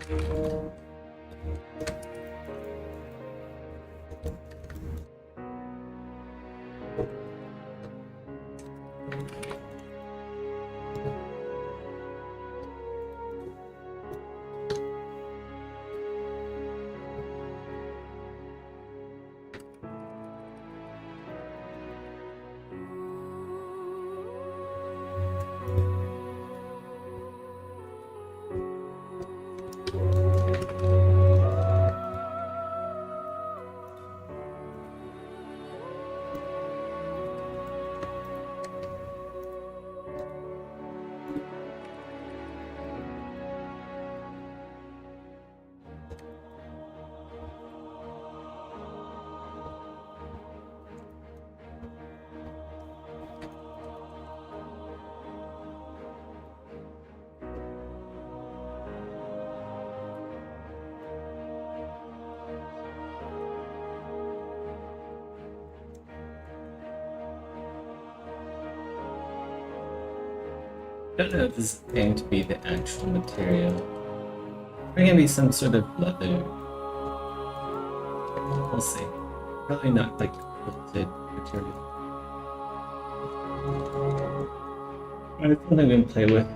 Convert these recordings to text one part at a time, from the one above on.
I don't know if this is going to be the actual material. It's gonna be some sort of leather. We'll see. Probably not like quilted material. It's something we can play with.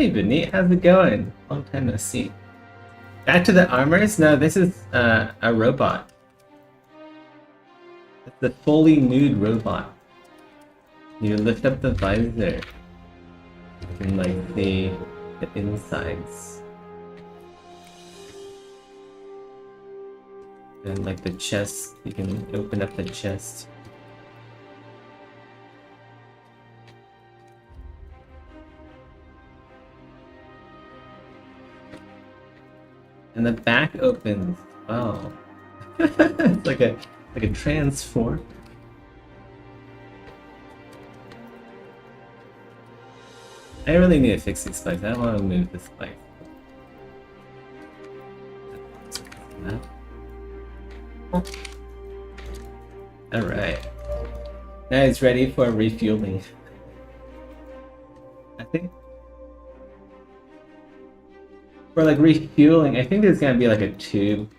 Hey Benit, how's it going? Long time no see. Back to the armors? No, this is a robot. It's the fully nude robot. You lift up the visor. You can like see the insides. And like the chest, you can open up the chest. And the back opens. Oh. It's like a transform. I really need to fix these spikes. I don't want to move this spike. Alright. Now it's ready for refueling. I think for like refueling, I think there's gonna be like a tube.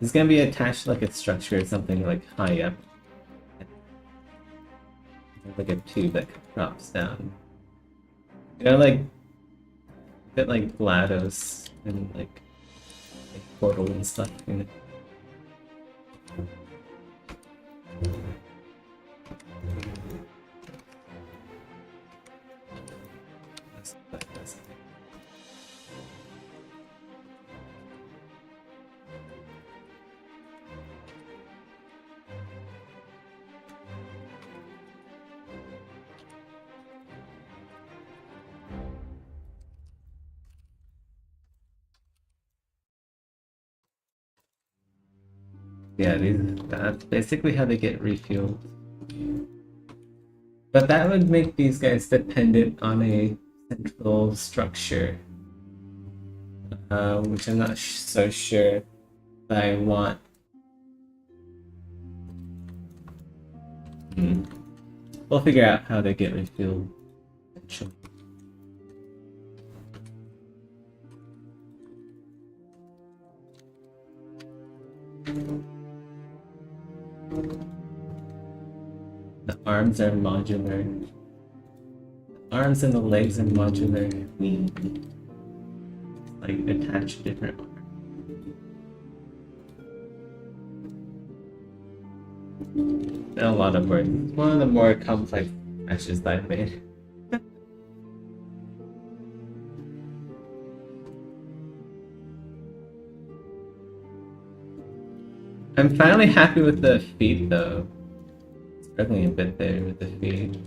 It's gonna be attached to like a structure or something like high up. Like a tube that drops down. You know, like a bit like GLaDOS and like Portal and stuff. You know? Yeah, that's basically how they get refueled. But that would make these guys dependent on a central structure, which I'm not so sure that I want. We'll figure out how they get refueled eventually. The arms are modular. The arms and the legs are modular. Like attach different arms. And a lot of work. It's one of the more complex meshes that I've made. I'm finally happy with the feet though. Struggling a bit there with the feet.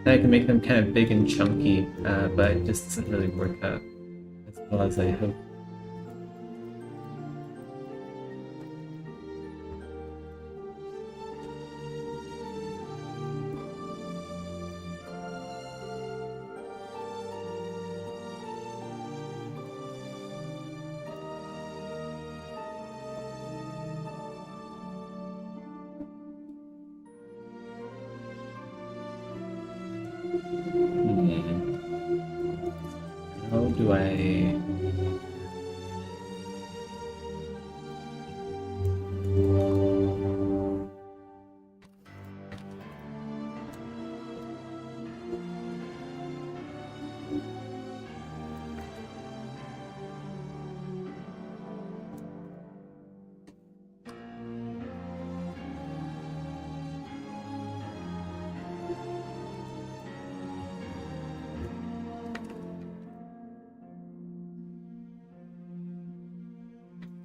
I can make them kind of big and chunky, but it just doesn't really work out as well as I hope. How do I...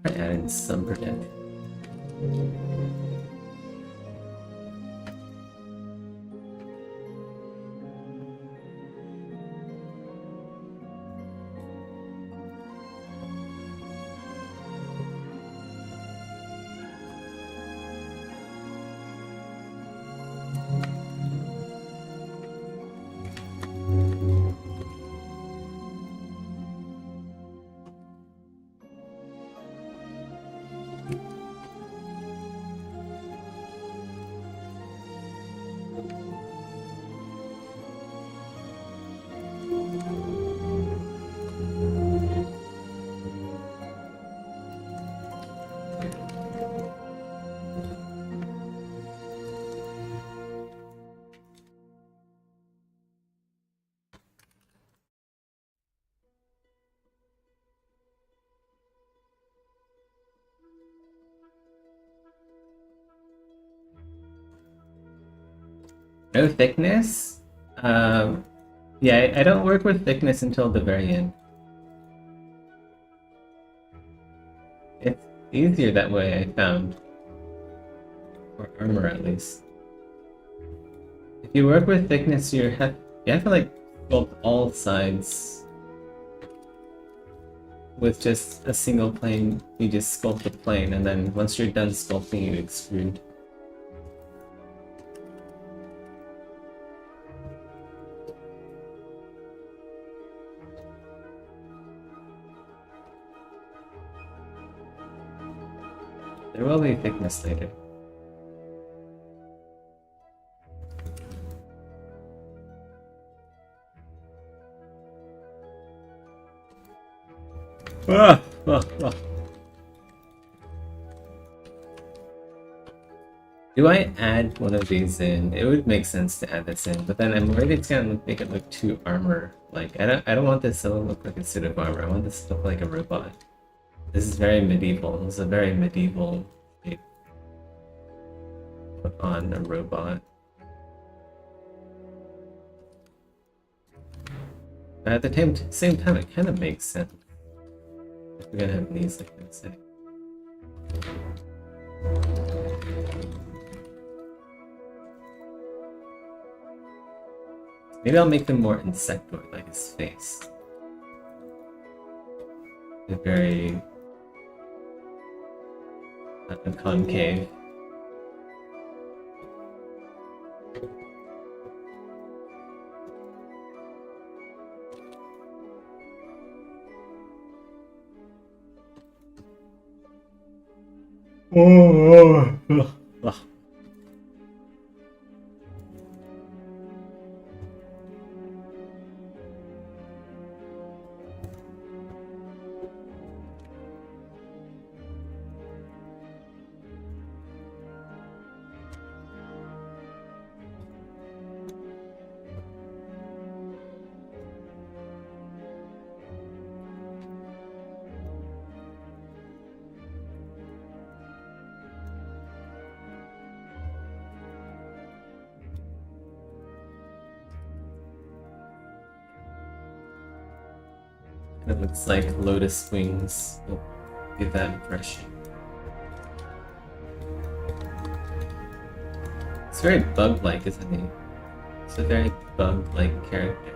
add in some protect? No thickness? Yeah, I don't work with thickness until the very end. It's easier that way, I found. Or armor, at least. If you work with thickness, you have to like sculpt all sides with just a single plane. You just sculpt the plane, and then once you're done sculpting, you extrude. There will be thickness later. Ah, ah, ah. Do I add one of these in? It would make sense to add this in, but then I'm worried it's gonna make it look too armor. Like I don't want this to look like a suit of armor. I want this to look like a robot. This is very medieval. This is a very medieval shape put on a robot. But at the same time, it kind of makes sense. If we're gonna have knees like this. Maybe I'll make them more insectoid, like his face. They're very concave. Oh, it looks like lotus wings. Will give that impression. It's very bug-like, isn't he? It's a very bug-like character.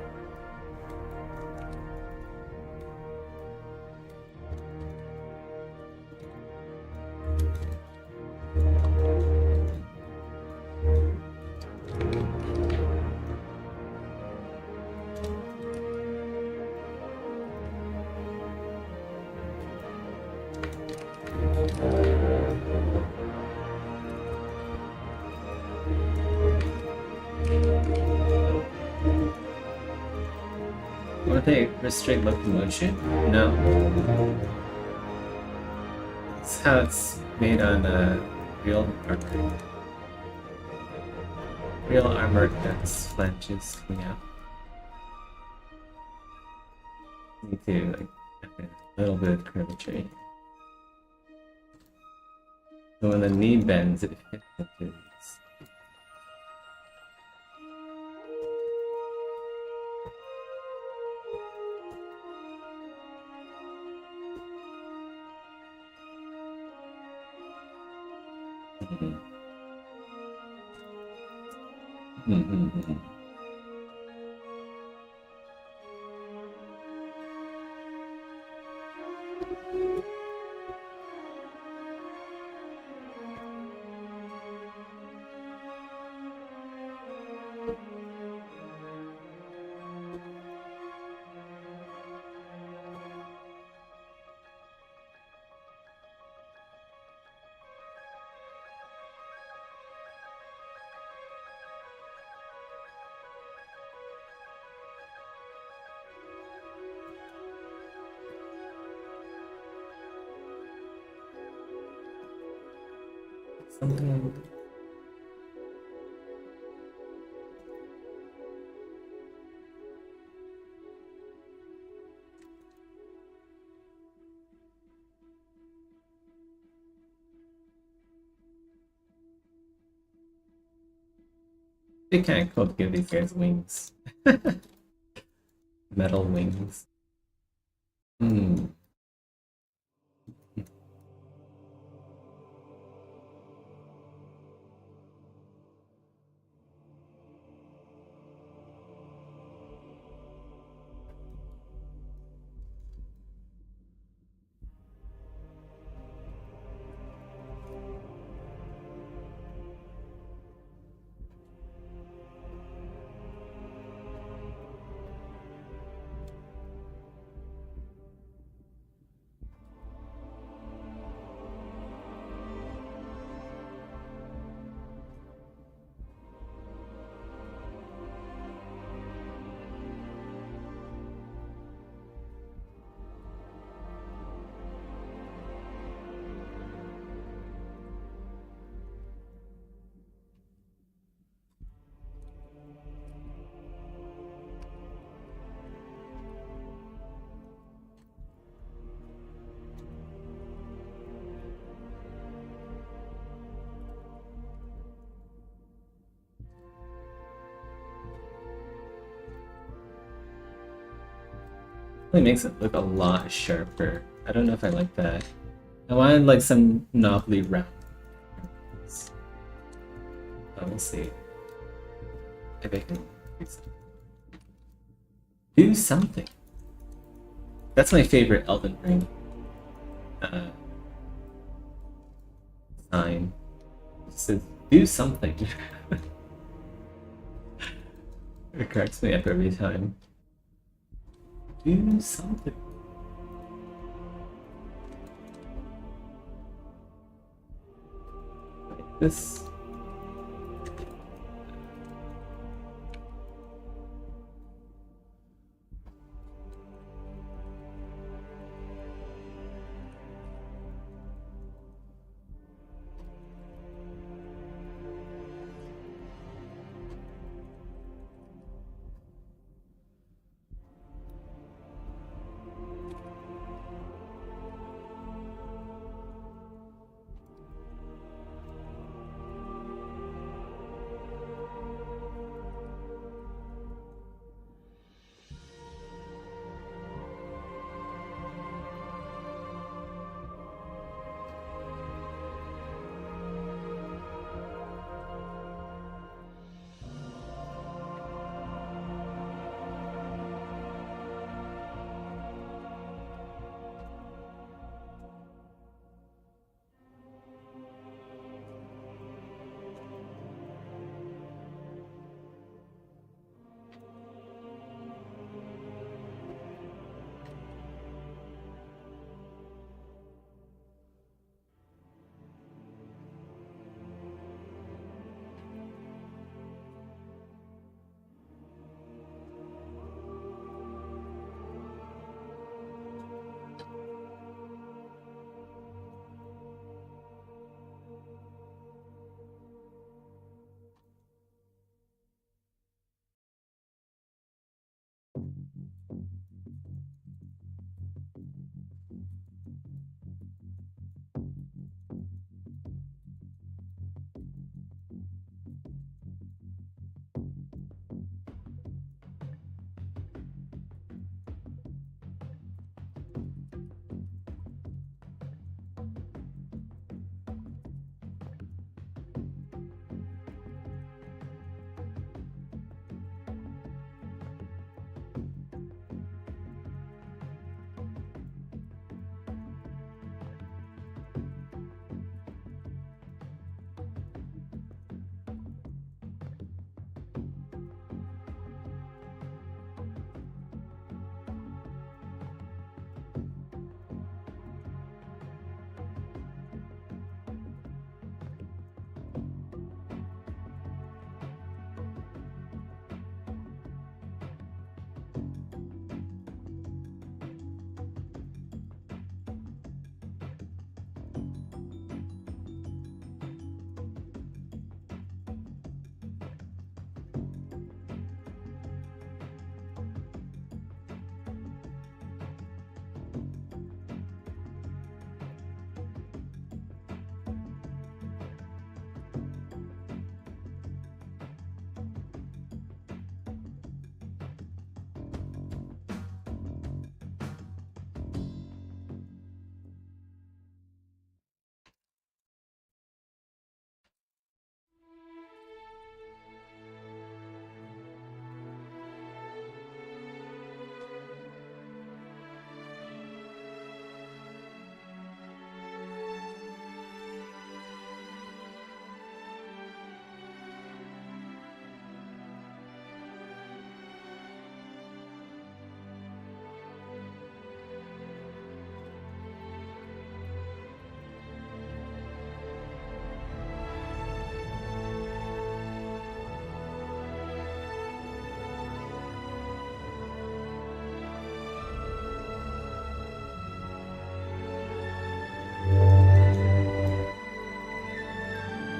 Would they restrict locomotion? No. That's how it's made on real armor. Real armor that's flanges coming out. Need to like have a little bit of curvature. So when the knee bends, it hits into these. Something. They can't cool to give these guys wings. Metal wings. Hmm. It makes it look a lot sharper. I don't know if I like that. I wanted like some knobbly round. We'll see if I can do something. That's my favorite Elden Ring uh, sign. It says, do something. It cracks me up every time. Do something. Like this.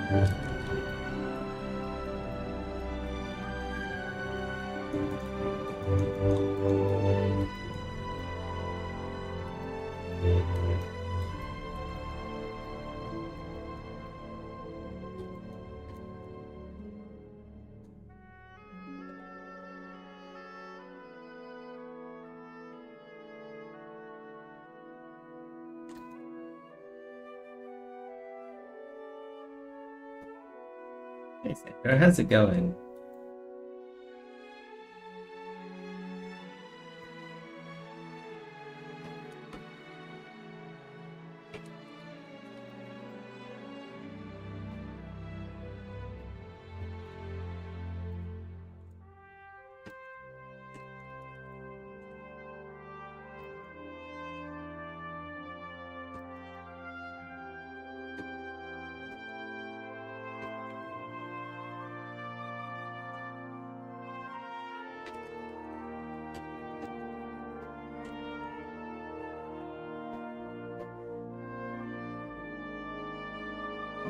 Hey Sandra, how's it going?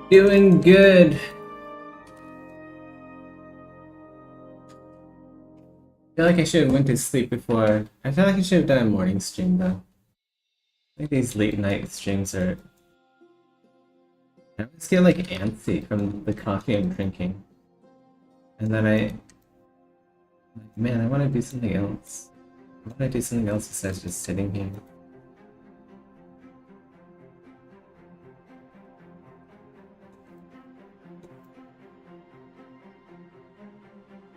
Doing good. I feel like I should have went to sleep before. I feel like I should have done a morning stream though. I think these late night streams are. I always get like antsy from the coffee I'm drinking, and then like, man, I want to do something else. I want to do something else besides just sitting here.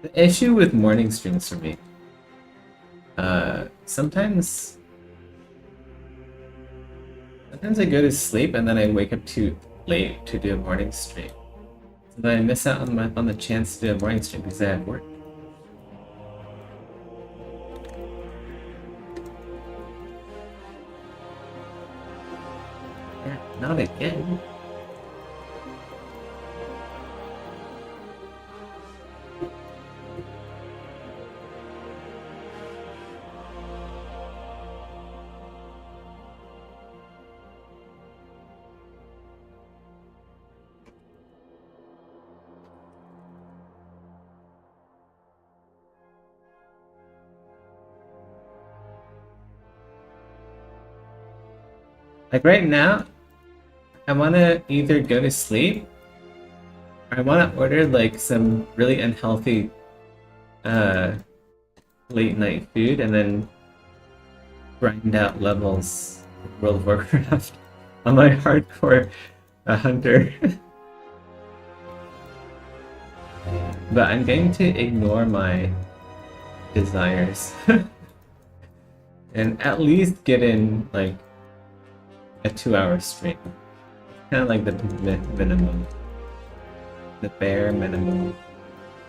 The issue with morning streams for me, sometimes I go to sleep and then I wake up too late to do a morning stream. So then I miss out on the chance to do a morning stream because I have work. Yeah, not again. Like right now, I want to either go to sleep or I want to order like some really unhealthy late night food and then grind out levels in World of Warcraft on my hardcore hunter. But I'm going to ignore my desires and at least get in like a 2-hour stream. Kind of like the minimum. The bare minimum.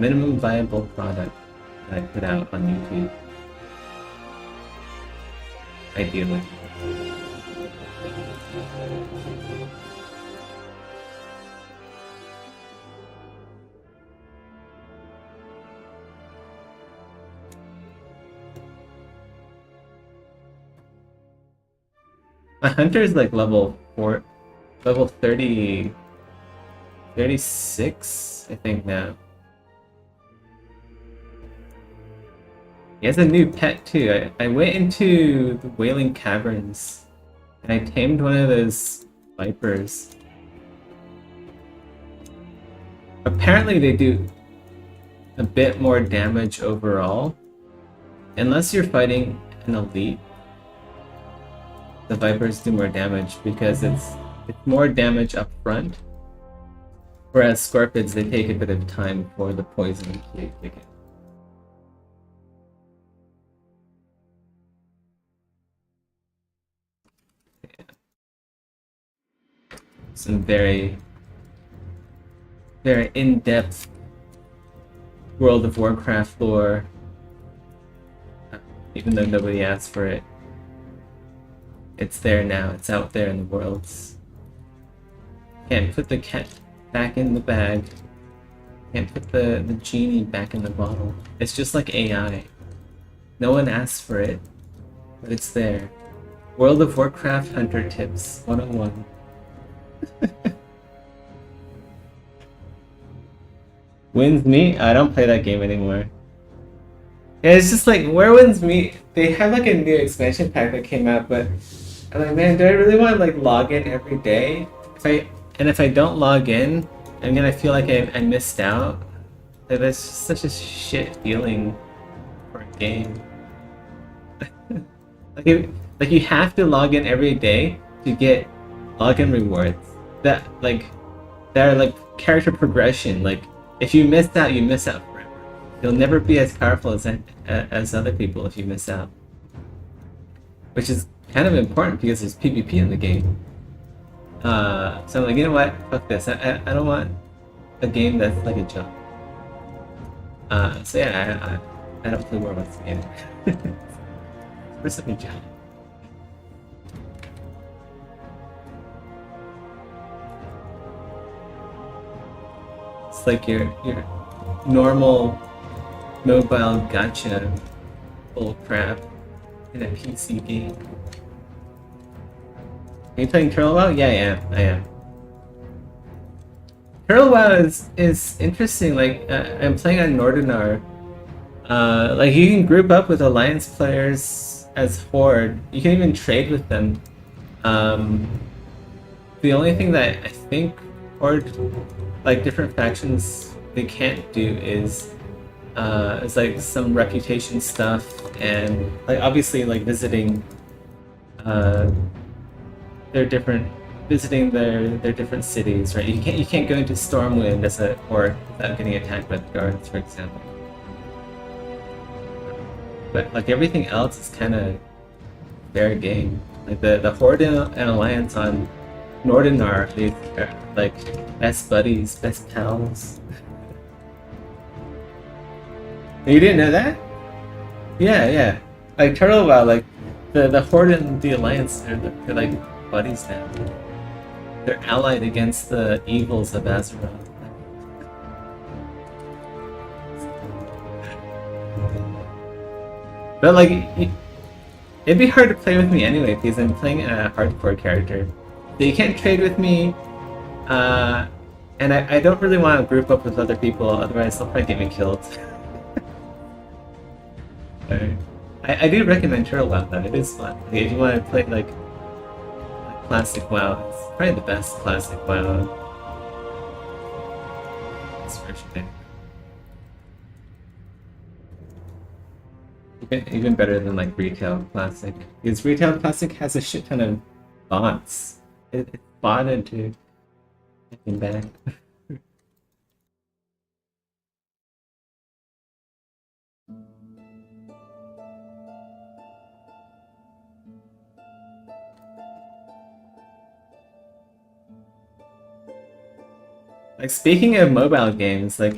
Minimum viable product that I put out on YouTube. Ideally. My hunter is like level 30, 36, I think now. He has a new pet too. I went into the Wailing Caverns and I tamed one of those vipers. Apparently they do a bit more damage overall. Unless you're fighting an elite, the vipers do more damage because it's more damage up front. Whereas scorpions, they take a bit of time for the poison to kick in. Some very, very in-depth World of Warcraft lore, even though nobody asked for it. It's there now, it's out there in the worlds. Can't put the cat back in the bag. Can't put the genie back in the bottle. It's just like AI. No one asked for it, but it's there. World of Warcraft Hunter Tips 101. Wins Meet? I don't play that game anymore. Yeah, it's just like where Wins Meet? They have like a new expansion pack that came out, but I'm like, man, do I really want to like log in every day? If I don't log in, I'm gonna feel like I missed out. Like, that's just such a shit feeling for a game. Like, like you have to log in every day to get login rewards. That like that are like character progression. Like if you miss out, you miss out forever. You'll never be as powerful as other people if you miss out. Which is kind of important because there's PvP in the game. So I'm like, you know what? Fuck this. I don't want a game that's like a joke. So yeah, I don't play Warbucks anymore. For some job. It's like your normal mobile gacha bull crap in a PC game. Are you playing Turtle WoW? Yeah, I am. Turtle WoW is interesting. Like I'm playing on Nordinar. Like you can group up with alliance players as Horde. You can even trade with them. Um, the only thing that I think Horde, like different factions, they can't do is it's like some reputation stuff and like obviously like visiting uh, their different their different cities, right? You can't go into Stormwind as a Horde without getting attacked by the guards, for example. But like everything else is kind of fair game. Like the Horde and Alliance on Nordinar, they are like best buddies, best pals. You didn't know that? Yeah. Like Turtle WoW, like the Horde and the Alliance, they're like buddies now. They're allied against the evils of Azeroth. But like, it'd be hard to play with me anyway because I'm playing a hardcore character. So you can't trade with me, and I don't really want to group up with other people, otherwise they'll probably get me killed. I do recommend Turtle WoW though, it is fun. Like, if you want to play like classic WoW, it's probably the best classic WoW. It's for sure. Even better than like retail classic, because retail classic has a shit ton of bots. It's botted to getting back. Like speaking of mobile games, like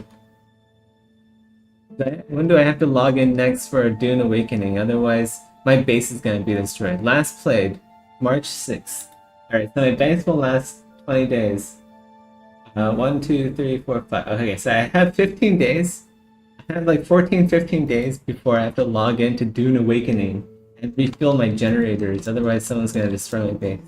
when do I have to log in next for Dune Awakening? Otherwise, my base is gonna be destroyed. Last played March 6th. Alright, so my base will last 20 days. 1, 2, 3, 4, 5. Okay, so I have 15 days. I have like 14, 15 days before I have to log into Dune Awakening and refill my generators. Otherwise, someone's gonna destroy my base.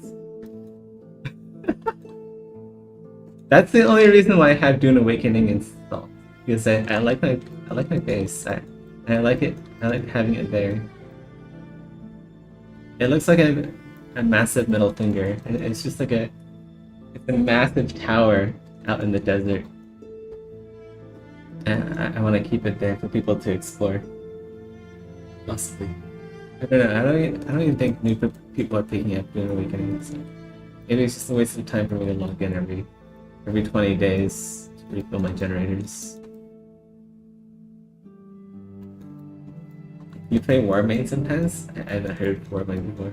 That's the only reason why I have Dune Awakening installed. Because I like my base. I like it. I like having it there. It looks like a massive middle finger. It's just like it's a massive tower out in the desert. And I want to keep it there for people to explore. Possibly. I don't know. I don't even think new people are picking up Dune Awakening. So maybe it's just a waste of time for me to log in every 20 days to refill my generators. You play Warmane sometimes? I haven't heard Warmane before.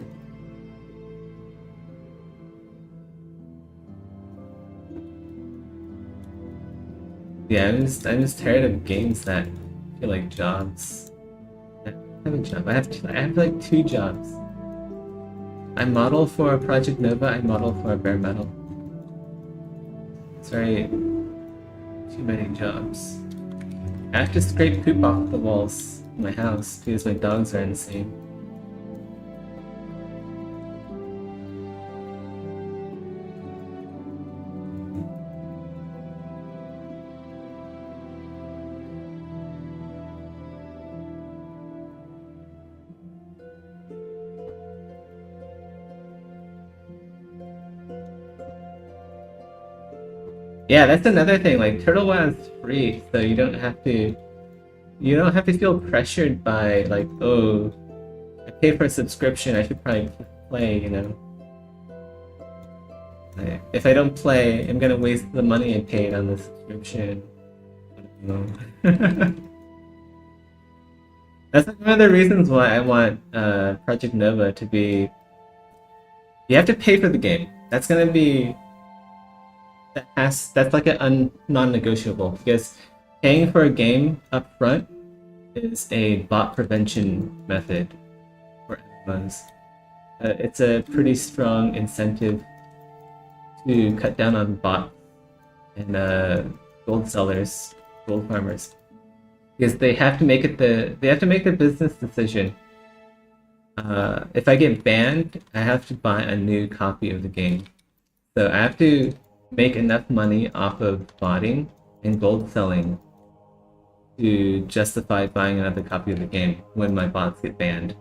Yeah, I'm just tired of games that feel like jobs. I have a job. I have like 2 jobs. I model for Project Nova. I model for Bare Metal. Sorry, too many jobs. I have to scrape poop off the walls in my house because my dogs are insane. Yeah, that's another thing. Like Turtle Wow is free, so you don't have to feel pressured by like, oh, I pay for a subscription, I should probably play. If I don't play, I'm gonna waste the money I paid on the subscription. No. That's like one of the reasons why I want Project Nova to be. You have to pay for the game. That's gonna be that's like a non-negotiable because paying for a game up front is a bot prevention method for MMOs. It's a pretty strong incentive to cut down on bots and gold sellers, gold farmers, because they have to make the business decision. If I get banned, I have to buy a new copy of the game. So I have to make enough money off of botting and gold selling to justify buying another copy of the game when my bots get banned.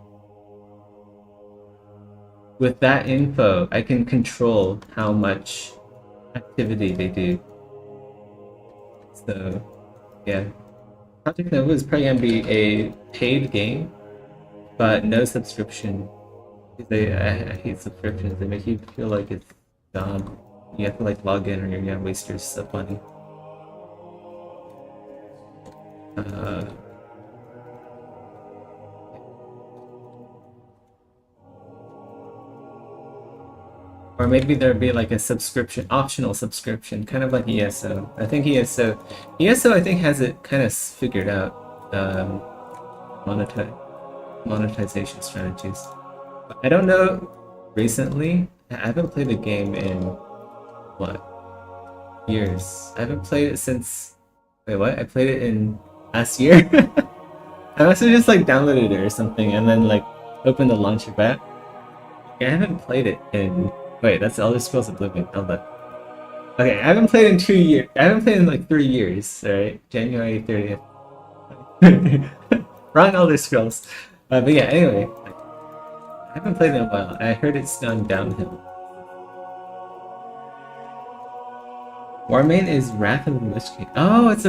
With that info, I can control how much activity they do. So, yeah. Project Nova is probably gonna be a paid game, but no subscription. I hate subscriptions. They make you feel like it's dumb. You have to like log in or you're gonna waste your stuff money. Or maybe there'd be like a subscription, optional subscription, kind of like ESO. I think ESO I think has it kind of figured out, monetization strategies. But I don't know recently. I haven't played the game in what years? I haven't played it since. Wait, what? I played it in last year. I must have just like downloaded it or something and then like opened the launcher back. I haven't played it in. Wait, that's Elder Scrolls Oblivion. Hold up. Okay, I haven't played in 2 years. I haven't played in like 3 years. Alright, January 30th. Wrong Elder Scrolls. But yeah, anyway. I haven't played in a while. I heard it's gone downhill. Warmane is Wrath of the Lich King. Oh, it's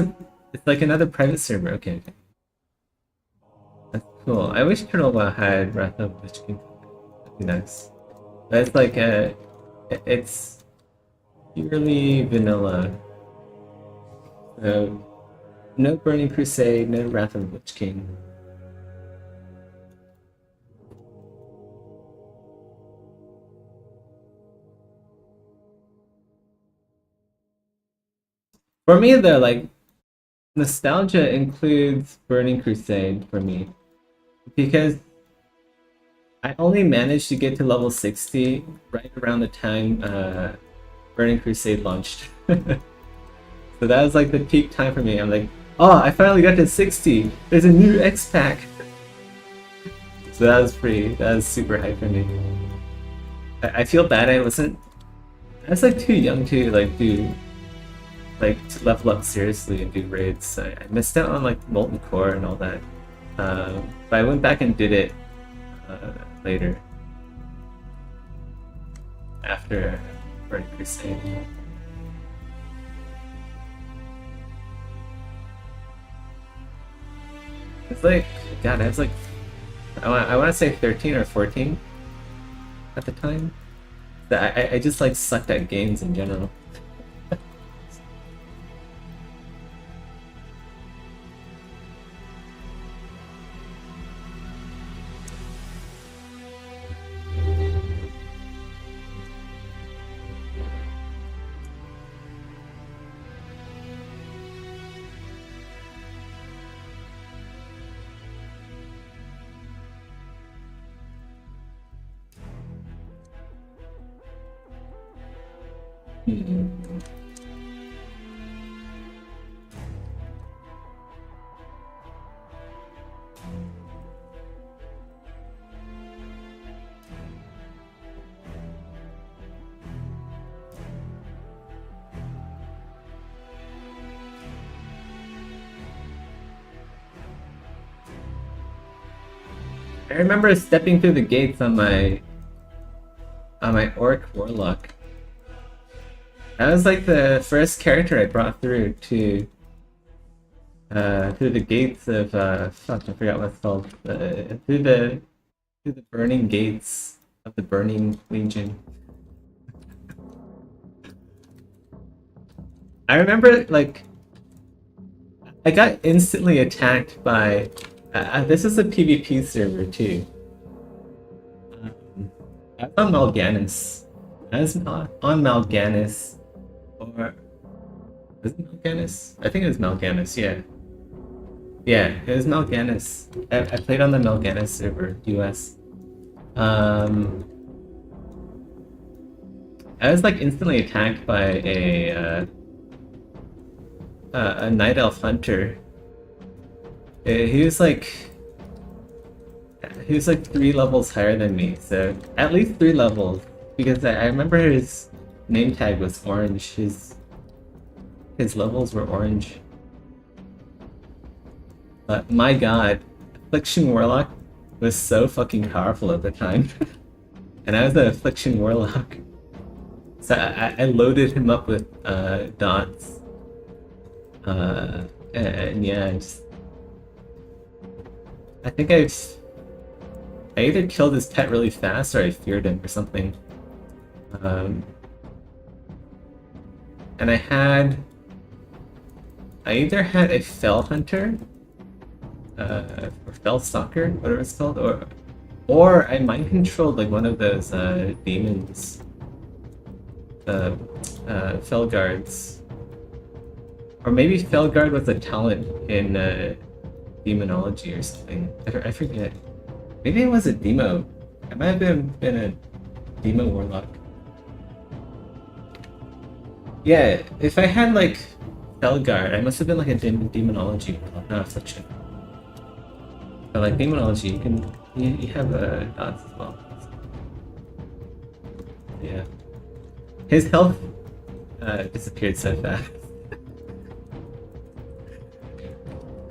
like another private server. Okay. That's cool. I wish Turtle Wow had Wrath of the Lich King. That'd be nice. But it's like it's purely vanilla. So no Burning Crusade, no Wrath of the Lich King. For me though, like nostalgia includes Burning Crusade for me. Because I only managed to get to level 60 right around the time Burning Crusade launched. So that was like the peak time for me. I'm like, oh, I finally got to 60! There's a new X-Pack! So that was super hype for me. I feel bad I was like too young to like to level up seriously and do raids. I missed out on like Molten Core and all that. But I went back and did it later after Burning Crusade. It's like, God, I was like, I want to say 13 or 14 at the time. I just like sucked at games in general. I remember stepping through the gates on my Orc Warlock. That was like the first character I brought through the gates of fuck, I forgot what it's called. Through the burning gates of the Burning Legion. I remember like I got instantly attacked by. This is a PvP server too. I was on Mal'Ganis. I was on Mal'Ganis, or was it Mal'Ganis? I think it was Mal'Ganis. Yeah, yeah, it was Mal'Ganis. I played on the Mal'Ganis server, US. Um, I was like instantly attacked by a night elf hunter. He was like 3 levels higher than me, so at least 3 levels. Because I remember his name tag was orange. His levels were orange. But my god, Affliction Warlock was so fucking powerful at the time. And I was an Affliction Warlock. So I loaded him up with dots. And yeah, I think I either killed his pet really fast or I feared him or something. And I either had a Fell Hunter, or Fell Stalker, whatever it's called, or I mind controlled like one of those demons, Felguards, or maybe Felguard was a talent in demonology or something. I forget. Maybe it was a demo. I might have been a demo warlock. Yeah, if I had like Felguard, I must have been like a demonology warlock, not Affliction. But like demonology, you have dots as well. Yeah, his health disappeared so fast.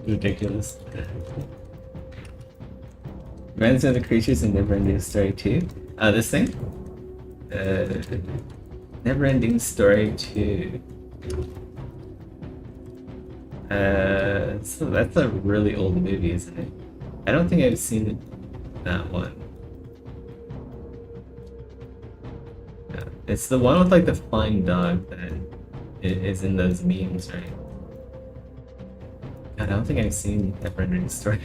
Ridiculous. Reminds me of the creatures in Neverending Story 2. This thing? Neverending Story 2. So that's a really old movie, isn't it? I don't think I've seen that one. No, it's the one with like the flying dog that is in those memes, right? God, I don't think I've seen Neverending Story.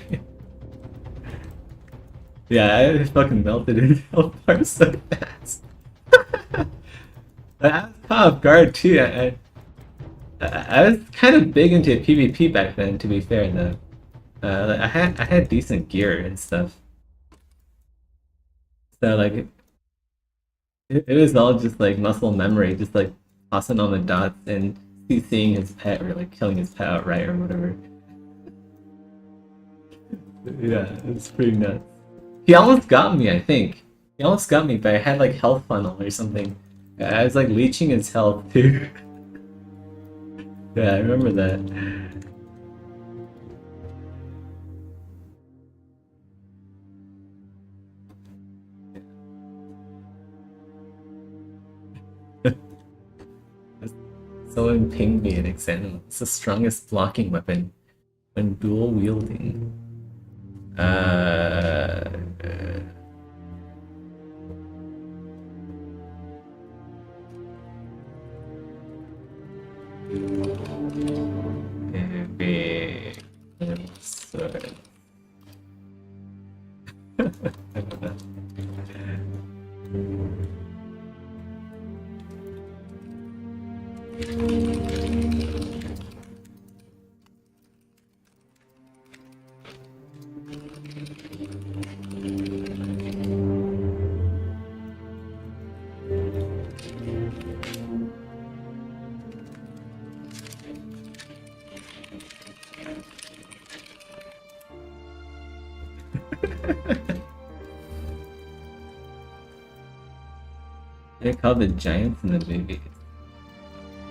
Yeah, I fucking melted it apart so fast. I was caught off guard too. I was kind of big into PvP back then, to be fair though. Like, I had decent gear and stuff. So like it was all just like muscle memory, just like tossing on the dots and seeing his pet or like killing his pet outright or whatever. Yeah, it's pretty nuts. He almost got me, I think. He almost got me, but I had like health funnel or something. I was like leeching his health too. Yeah, I remember that. Someone pinged me an example. It's the strongest blocking weapon when dual wielding. Big sword. I don't know. They're called the giants in the movie.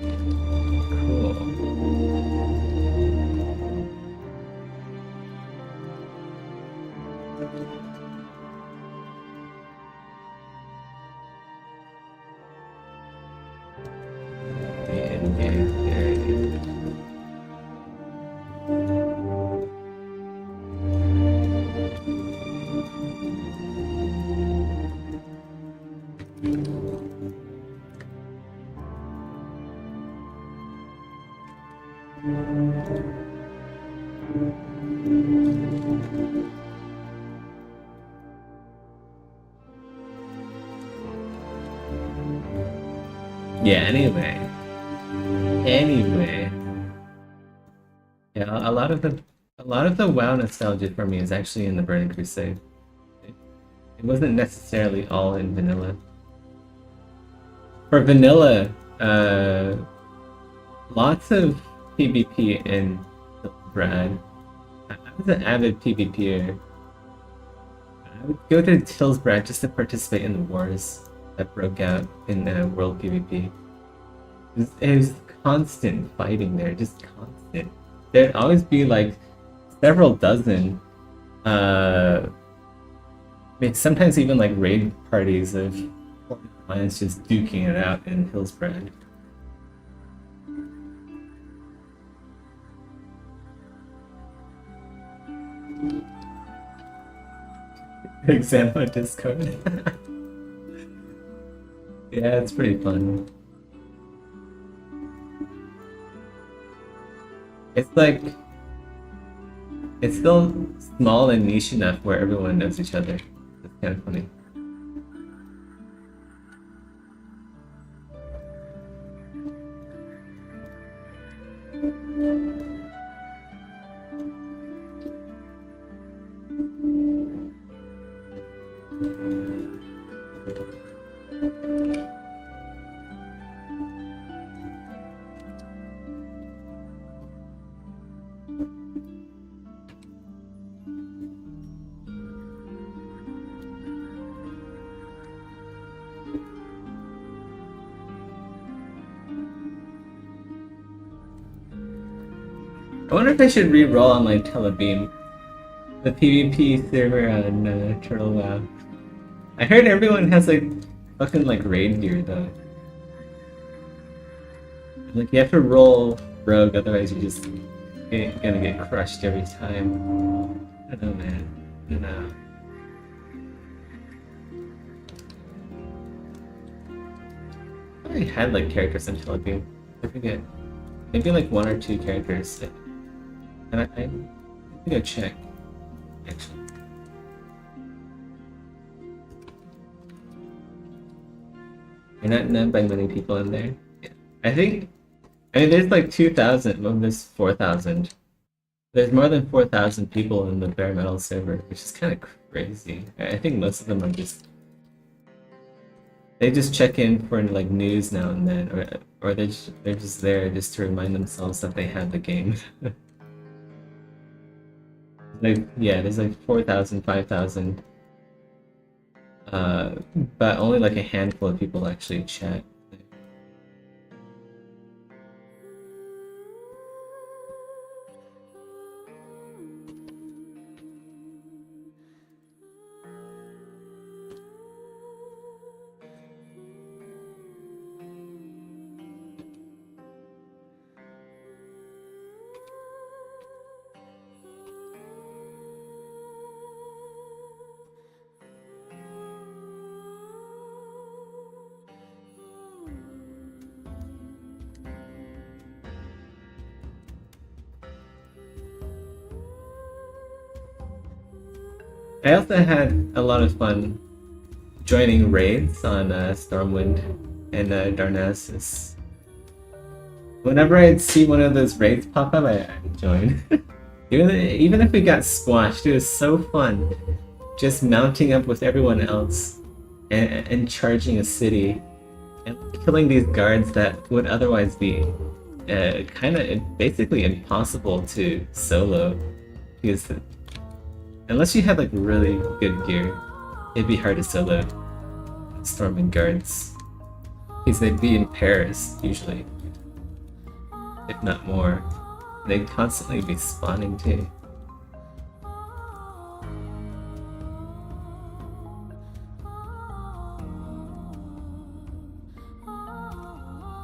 Cool. Yeah, anyway, yeah, a lot of the WoW nostalgia for me is actually in the Burning Crusade. It wasn't necessarily all in vanilla. For vanilla, uh, lots of PvP in Brad. I was an avid PvPer. I would go to Tillsbrad just to participate in the wars that broke out in World PvP. It was constant fighting there, just constant. There'd always be like several dozen, I mean, sometimes even like raid parties of alliance just duking it out in Hillsbrad. Example Discord. Yeah, it's pretty fun. It's like it's still small and niche enough where everyone knows each other. It's kind of funny. I wonder if I should re-roll on my Telebeam, the PvP server on Turtle WoW. I heard everyone has like fucking like raid gear though. Like you have to roll rogue, otherwise you're just gonna get crushed every time. I don't know, man. I don't know. I had like characters on Telebeam. I forget. Maybe like one or two characters. And I think I check actually. You're not by many people in there. Yeah. I mean there's like 2,000, well there's 4,000. There's more than 4,000 people in the bare metal server, which is kind of crazy. I think most of them are just they just check in for like news now and then, or they're just there just to remind themselves that they have the game. Like yeah, there's like 4,000, 5,000, but only like a handful of people actually chat. I also had a lot of fun joining raids on Stormwind and Darnassus. Whenever I'd see one of those raids pop up, I'd join. Even if we got squashed, it was so fun just mounting up with everyone else and charging a city and killing these guards that would otherwise be kind of basically impossible to solo because unless you had like really good gear, it'd be hard to solo storming guards because they'd be in pairs usually, if not more. They'd constantly be spawning too.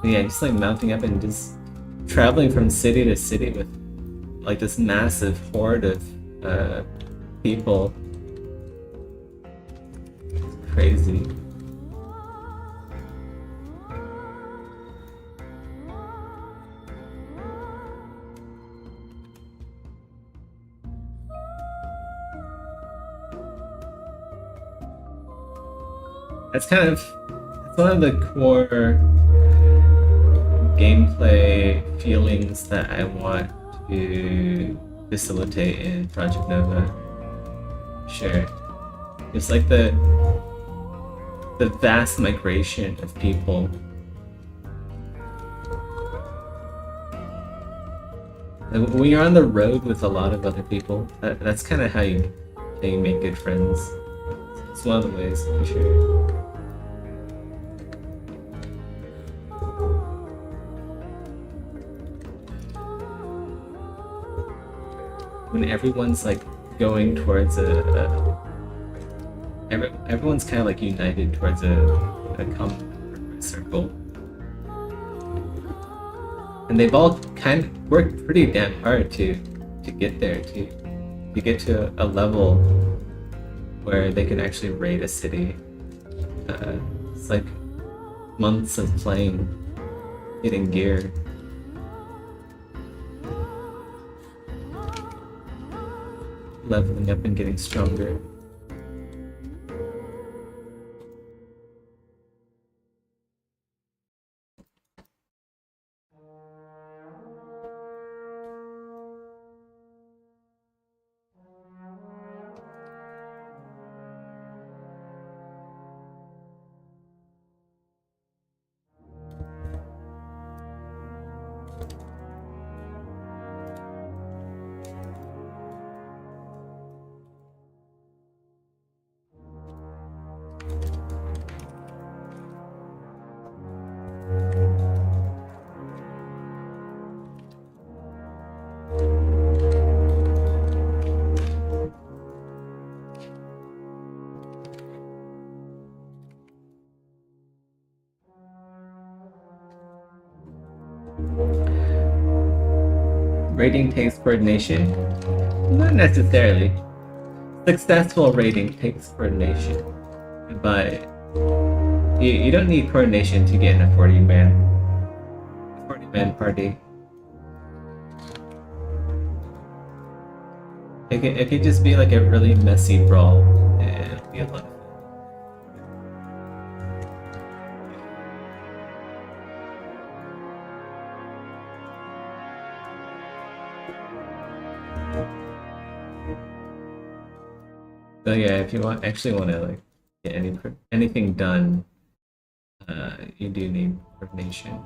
Yeah, just like mounting up and just traveling from city to city with like this massive horde of people. It's crazy. That's kind of that's one of the core gameplay feelings that I want to facilitate in Project Nova. Sure. It's like the vast migration of people. Like, when you're on the road with a lot of other people, that's kind of how you make good friends. It's one of the ways, for sure. When everyone's like going towards everyone's kind of like united towards a common circle, and they've all kind of worked pretty damn hard to get there, to get to a level where they can actually raid a city. It's like months of playing, getting gear. Leveling up and getting stronger. Raiding takes coordination? Not necessarily. Successful raiding takes coordination, but you don't need coordination to get in a 40-man party. It could just be like a really messy brawl, and it'll be a lot of fun. So yeah, if you actually want to like get anything done, you do need coordination.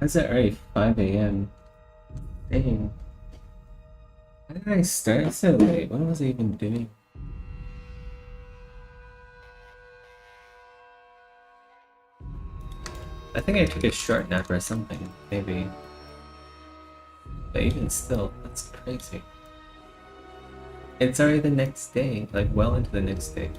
Is it already 5 a.m.? Dang. Why did I start so late? What was I even doing? I think I took a short nap or something, maybe. But even still, that's crazy. It's already the next day, like well into the next day.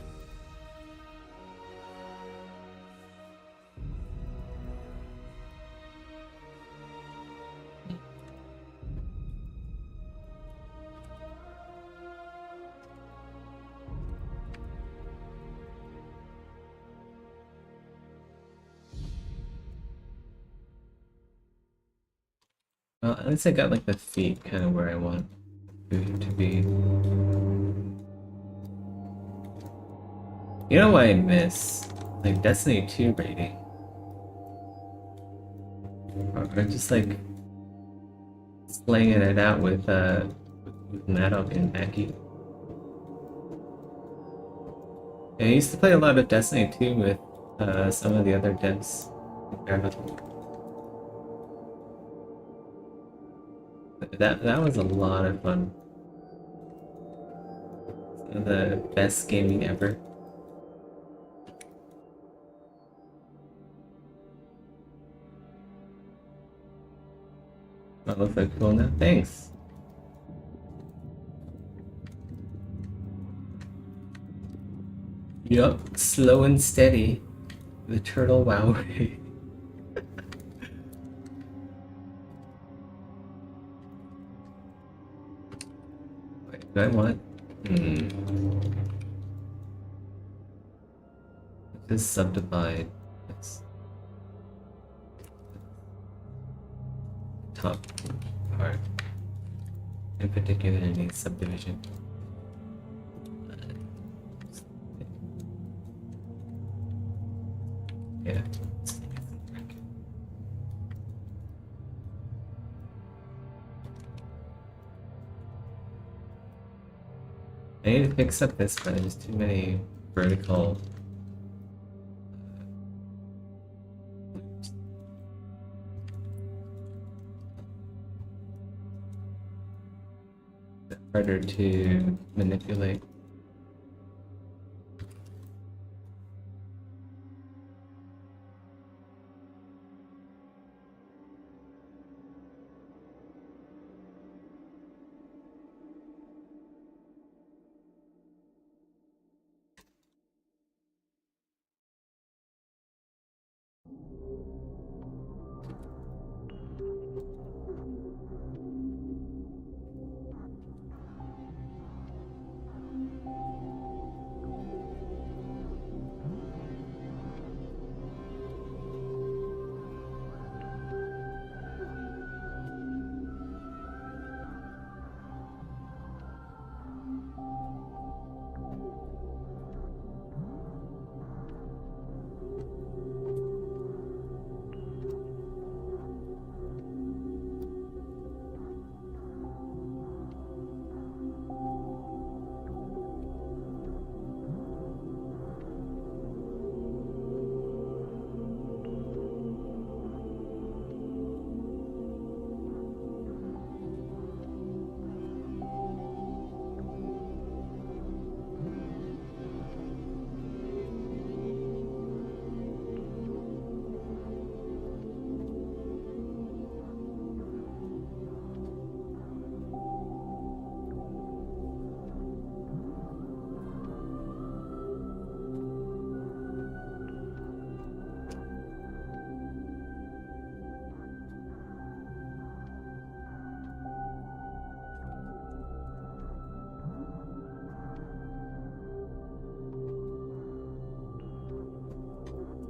Well, at least I got like the feet kind of where I want food to be. You know what I miss? Like Destiny 2 rating. Or just like slaying it out with Maddock and Mackie. I used to play a lot of Destiny 2 with some of the other devs. That was a lot of fun. Some of the best gaming ever. That looks like cool now. Thanks. Yup, slow and steady. The turtle wow way. Wait, do I want? Just subdivide this top part. In particular, it needs subdivision. Yeah. I need to fix up this, but there's too many vertical loops. It's harder to manipulate.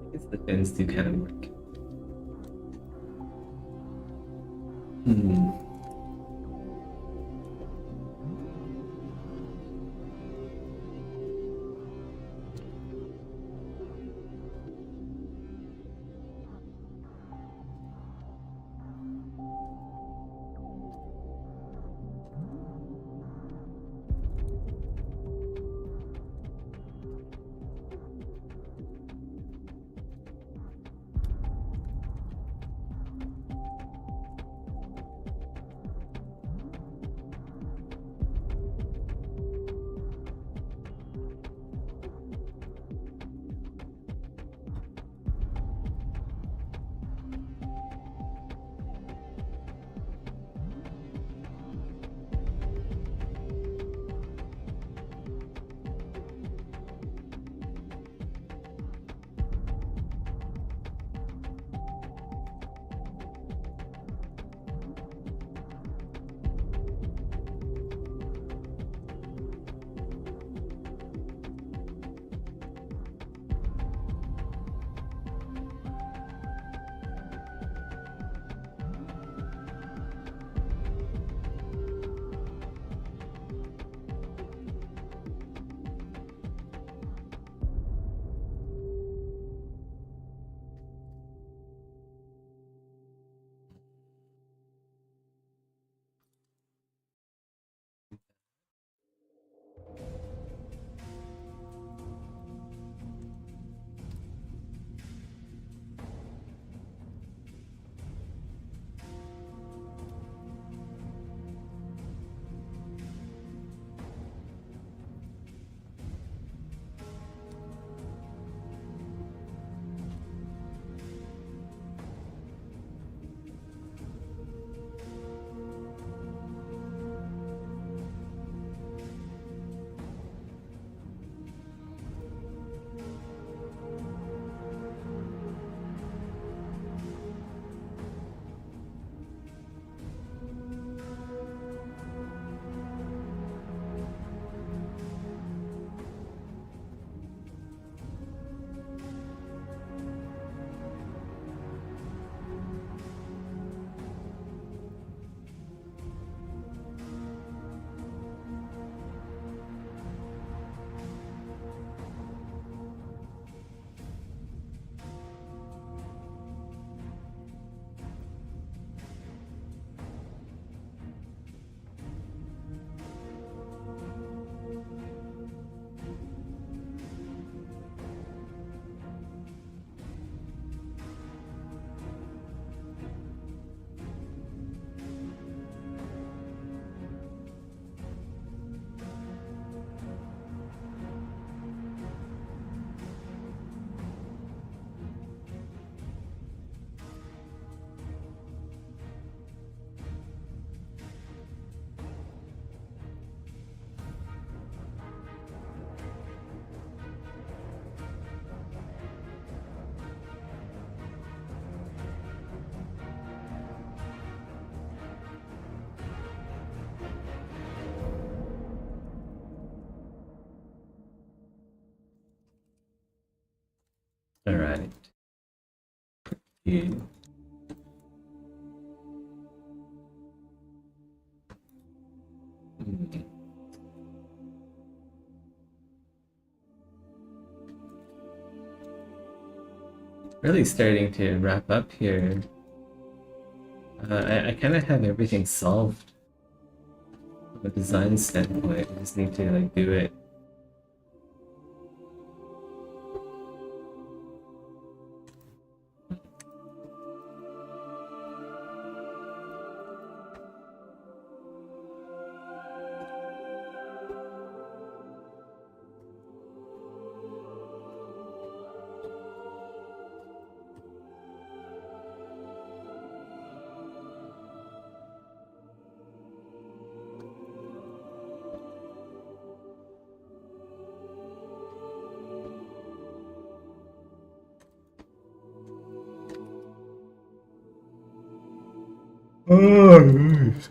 I guess the fins do kind of work. Alright. You. Really starting to wrap up here. I kind of have everything solved from a design standpoint. I just need to like do it. Oh, nice.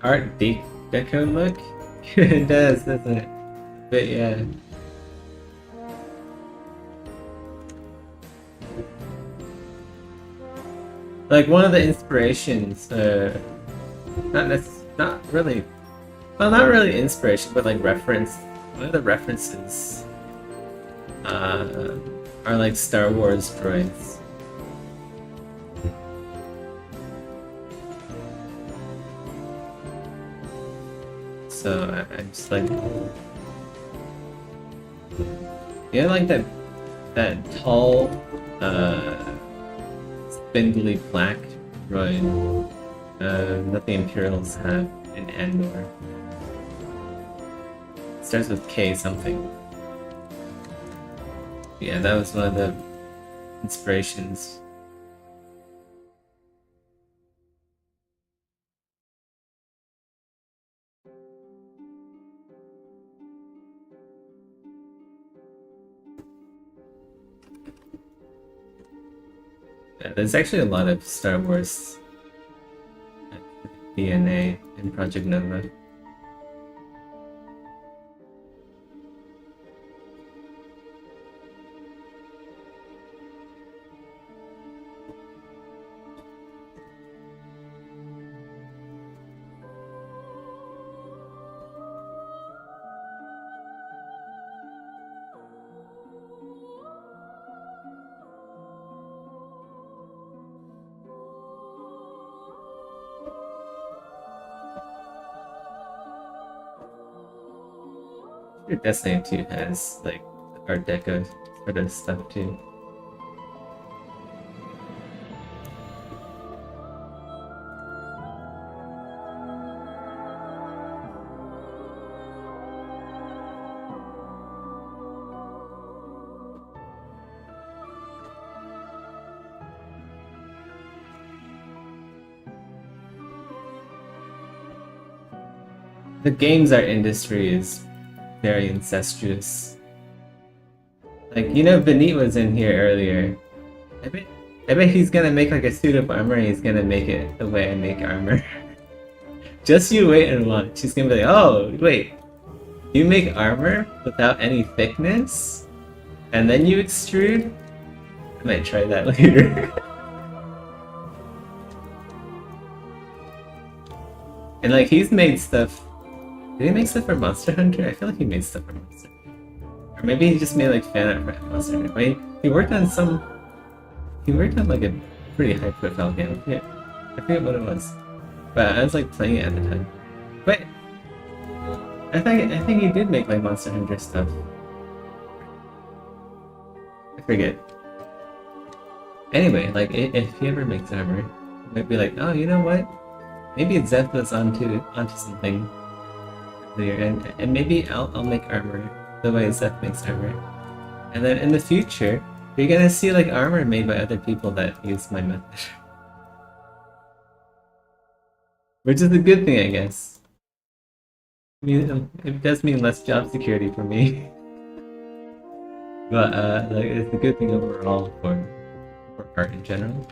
Art Deco look? It does, doesn't it? But yeah. Like one of the inspirations, not really, well, not really inspiration, but like reference. One of the references are like Star Wars droids. So I'm just like, yeah, like that tall, spindly black droid that the Imperials have in Andor. It starts with K something. Yeah, that was one of the inspirations. Yeah, there's actually a lot of Star Wars DNA in Project Nova. Your Destiny 2 has like Art Deco sort of stuff too. The games art industry is very incestuous. Like, you know, Benit was in here earlier. I bet he's gonna make like a suit of armor and he's gonna make it the way I make armor. Just you wait and watch. He's gonna be like, oh, wait. You make armor without any thickness? And then you extrude? I might try that later. And like, he's made stuff. Did he make stuff for Monster Hunter? I feel like he made stuff for Monster Hunter. Or maybe he just made like fan art for Monster Hunter. Wait, he worked on some. He worked on like a pretty high profile game. Yeah, I forget what it was. but I was like playing it at the time. Wait, I think he did make like Monster Hunter stuff. I forget. Anyway, like if he ever makes armor, he might be like, oh, you know what? Maybe Zeph was onto something earlier, and maybe I'll make armor the way Zeph makes armor. And then in the future, you're gonna see like armor made by other people that use my method. Which is a good thing, I guess. I mean, it does mean less job security for me. But like it's a good thing overall for art in general.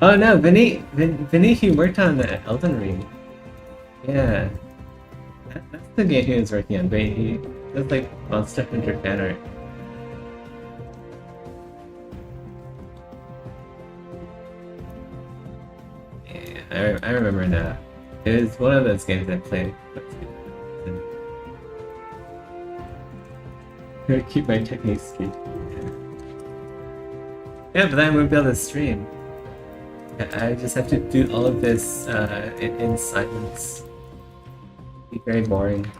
Oh no, Vinny, he worked on the Elden Ring. Yeah, that's the game he was working on. But he does like Monster Hunter fan art. Yeah, I remember that. It was one of those games I played. I keep my techniques straight. Yeah, but then I wouldn't be able to stream. I just have to do all of this in silence. It'd be very boring.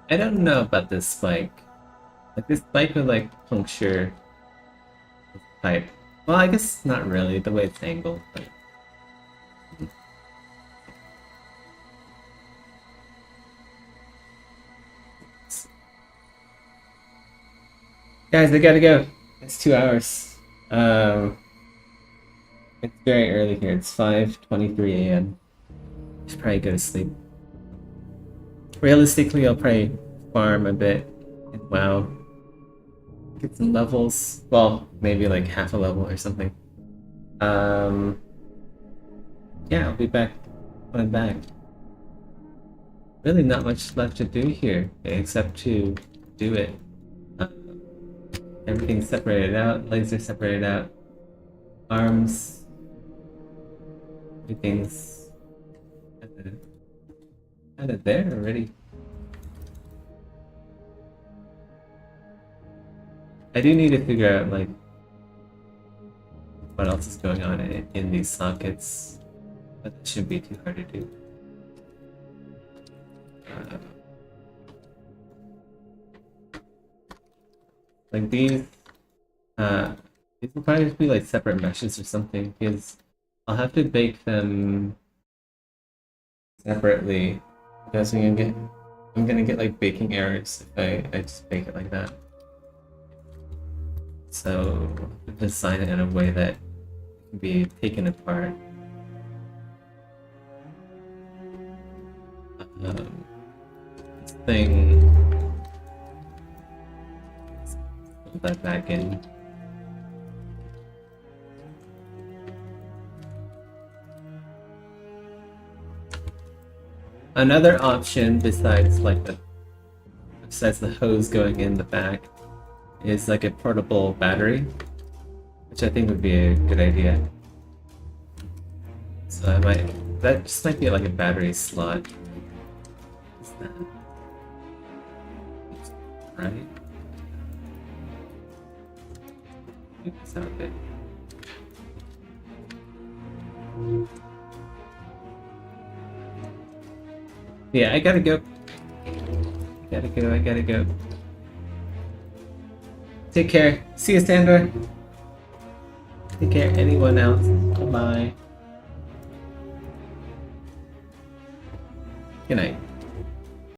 I don't know about this spike. Like this spike would like puncture the pipe. Well, I guess not really the way it's angled, but guys, I gotta go. It's 2 hours. Um, it's very early here. It's 5:23 a.m. Should probably go to sleep. Realistically, I'll probably farm a bit in WoW. Get some levels. Well, maybe like half a level or something. Um, yeah, I'll be back when I'm back. Really not much left to do here, except to do it. Everything's separated out, legs are separated out, arms, everything's kind of there already. I do need to figure out like what else is going on in these sockets, but it shouldn't be too hard to do. Like these will probably be like separate meshes or something because I'll have to bake them separately because I'm gonna get like baking errors if I just bake it like that. So design it in a way that it can be taken apart. This thing, put that back in. Another option besides the hose going in the back is like a portable battery, which I think would be a good idea. So that just might be like a battery slot. What's that? Right? This out a bit. Yeah, I gotta go. I gotta go. Take care. See you, Sandor. Take care. Anyone else? Bye-bye. Good night.